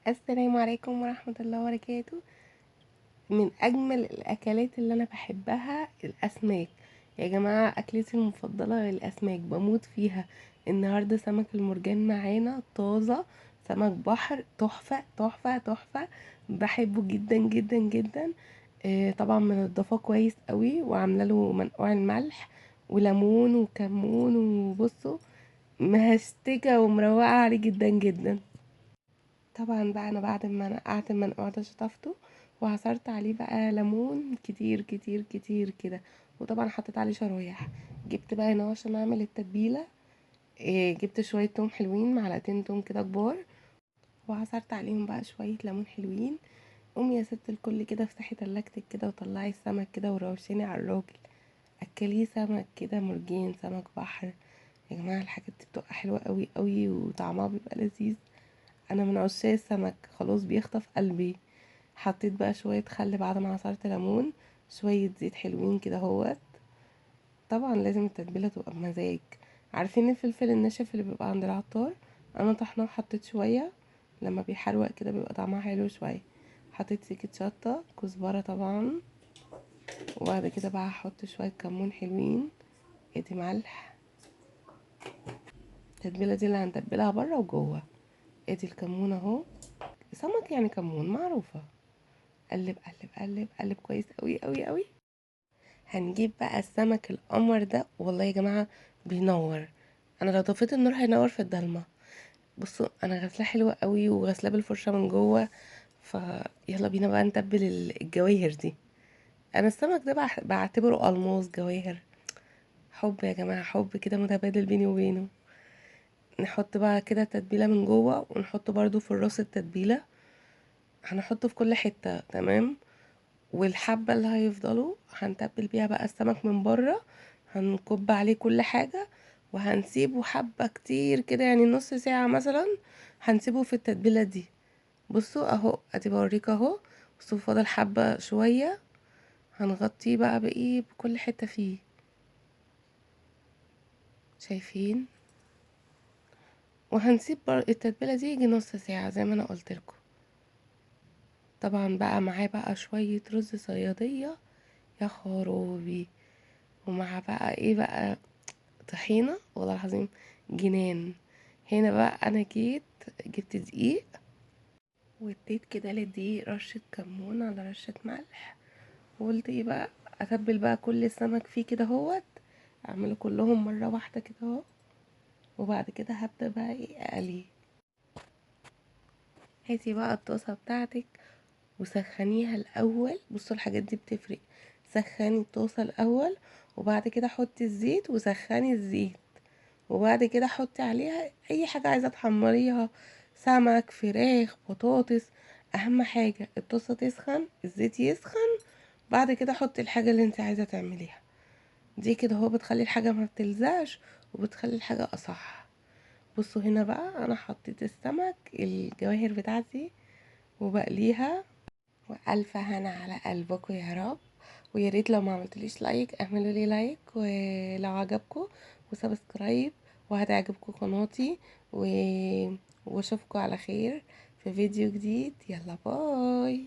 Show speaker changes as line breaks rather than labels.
السلام عليكم ورحمة الله وبركاته. من أجمل الأكلات اللي أنا بحبها الأسماك. يا جماعة أكلتي المفضلة الأسماك، بموت فيها. النهاردة سمك المرجان معانا طازة، سمك بحر تحفة تحفة تحفة. بحبه جدا جدا جدا. طبعا منضفاه كويس قوي وعامله له منقوع الملح وليمون وكمون، وبصوا مهستكة ومروقة عليه جدا جدا. طبعا بقى انا بعد ما نقعت المنقوع ده شطفته وعصرت عليه بقى ليمون كتير كتير كتير كده، وطبعا حطيت عليه شرايح. جبت بقى هنا عشان اعمل التتبيله. جبت شويه توم حلوين، معلقتين توم كده كبار، وعصرت عليهم بقى شويه ليمون حلوين. قومي يا ست الكل كده افتحي تلاجتك كده وطلعي السمك كده وروشيني على الراجل. اكليه سمك كده مرجين، سمك بحر. يا جماعه الحاجات دي بتبقى حلوه قوي قوي وطعمها بيبقى لذيذ. انا من عشاق السمك، خلاص بيخطف قلبي. حطيت بقى شويه خل بعد ما عصرت ليمون، شويه زيت حلوين كده اهوت. طبعا لازم التتبيله تبقى بمزاج. عارفين الفلفل الناشف اللي بيبقى عند العطار؟ انا طحناه وحطيت شويه، لما بيحروق كده بيبقى طعمها حلو شويه. حطيت سكه شطه كزبره طبعا، وبعد كده بقى هحط شويه كمون حلوين. ادي ملح. التتبيله دي اللي هنتبلها بره وجوه. ادي الكمون اهو، سمك يعني كمون معروفه. قلب قلب قلب قلب كويس قوي قوي قوي. هنجيب بقى السمك القمر ده، والله يا جماعه بينور. انا لو طفيت النور هينور في الضلمه. بصوا انا غسلاه حلوه قوي وغسلاه بالفرشه من جوه. فيلا بينا بقى نتبل الجواهر دي. انا السمك ده بعتبره الماس جواهر. حب يا جماعه، حب كده متبادل بيني وبينه. نحط بقى كده التتبيله من جوه، ونحط برضو في الراس التتبيله. هنحطه في كل حته تمام. والحبة اللي هيفضلوا هنتبل بيها بقى السمك من بره. هنكب عليه كل حاجة، وهنسيبه حبة كتير كده، يعني نص ساعة مثلا. هنسيبه في التتبيلة دي. بصوا اهو، ادي بوريك اهو. بصوا فاضل حبة شوية. هنغطيه بقى بايه بكل حتة فيه. شايفين؟ وهنسيب التتبيلة دي يجي نص ساعة زي ما انا قلتلكوا. طبعا بقى معاه بقى شوية رز صيادية. يا خرابي. ومع بقى ايه بقى؟ طحينة والله العظيم. جنان. هنا بقى انا جبت دقيق، واديت كده للدقيق رشة كمون على رشة ملح. وقلت ايه بقى؟ اتبل بقى كل السمك فيه كده اهوت. اعمله كلهم مرة واحدة كده اهو. وبعد كده هبدأ بقى ايه اقليه. هاتي بقى الطاسة بتاعتك وسخنيها الاول. بصوا الحاجات دي بتفرق. سخني الطاسة الاول، وبعد كده حطي الزيت وسخني الزيت. وبعد كده حطي عليها اي حاجة عايزة تحمريها، سمك فراخ بطاطس. اهم حاجة الطاسة تسخن، الزيت يسخن. بعد كده حطي الحاجة اللي انت عايزة تعمليها. دي كده هو بتخلي الحاجة ما بتلزقش، وبتخلي الحاجة اصح. بصوا هنا بقى انا حطيت السمك الجواهر بتاعتي وبقليها. والف هنا على قلبكم يا رب. ويا ريت لو ما عملتليش لايك اعملوا لي لايك، ولو عجبكم وسبسكرايب. وهتعجبكم قناتي و... واشوفكم على خير في فيديو جديد. يلا باي.